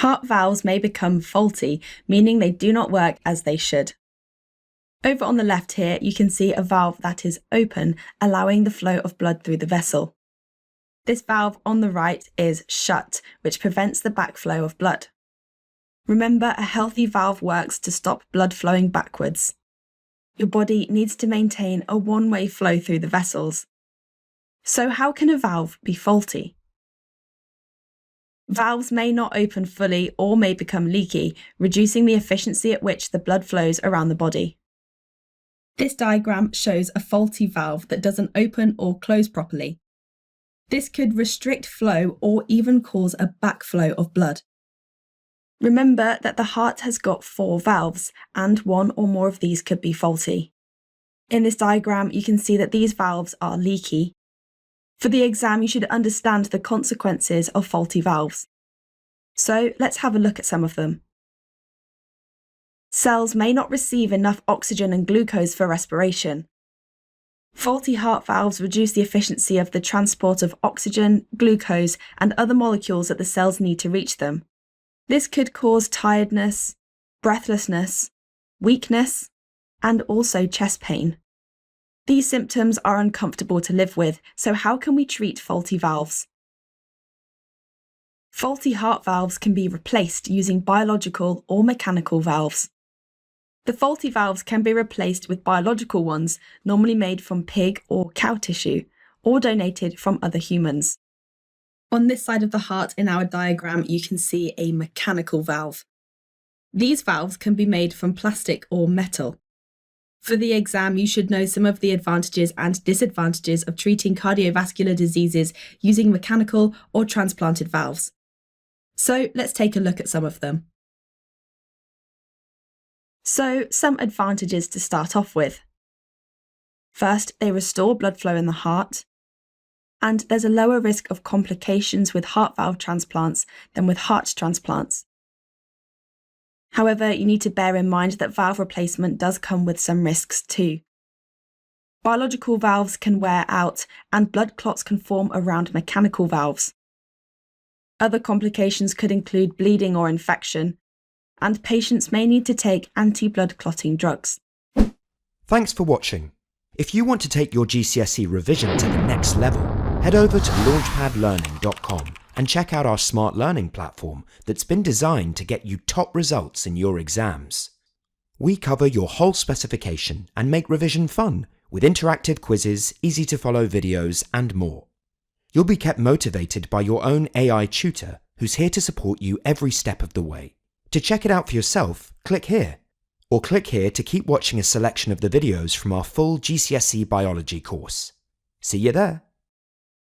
Heart valves may become faulty, meaning they do not work as they should. Over on the left here, you can see a valve that is open, allowing the flow of blood through the vessel. This valve on the right is shut, which prevents the backflow of blood. Remember, a healthy valve works to stop blood flowing backwards. Your body needs to maintain a one-way flow through the vessels. So how can a valve be faulty? Valves may not open fully or may become leaky, reducing the efficiency at which the blood flows around the body. This diagram shows a faulty valve that doesn't open or close properly. This could restrict flow or even cause a backflow of blood. Remember that the heart has got 4 valves, and one or more of these could be faulty. In this diagram, you can see that these valves are leaky. For the exam, you should understand the consequences of faulty valves. So let's have a look at some of them. Cells may not receive enough oxygen and glucose for respiration. Faulty heart valves reduce the efficiency of the transport of oxygen, glucose, and other molecules that the cells need to reach them. This could cause tiredness, breathlessness, weakness, and also chest pain. These symptoms are uncomfortable to live with, so how can we treat faulty valves? Faulty heart valves can be replaced using biological or mechanical valves. The faulty valves can be replaced with biological ones, normally made from pig or cow tissue, or donated from other humans. On this side of the heart in our diagram, you can see a mechanical valve. These valves can be made from plastic or metal. For the exam, you should know some of the advantages and disadvantages of treating cardiovascular diseases using mechanical or transplanted valves. So let's take a look at some of them. So, some advantages to start off with. First, they restore blood flow in the heart, and there's a lower risk of complications with heart valve transplants than with heart transplants. However, you need to bear in mind that valve replacement does come with some risks too. Biological valves can wear out, and blood clots can form around mechanical valves. Other complications could include bleeding or infection, and patients may need to take anti-blood clotting drugs. Thanks for watching. If you want to take your GCSE revision to the next level, head over to launchpadlearning.com and check out our smart learning platform that's been designed to get you top results in your exams. We cover your whole specification and make revision fun with interactive quizzes, easy to follow videos, and more. You'll be kept motivated by your own AI tutor who's here to support you every step of the way. To check it out for yourself, click here. Or click here to keep watching a selection of the videos from our full GCSE Biology course. See you there!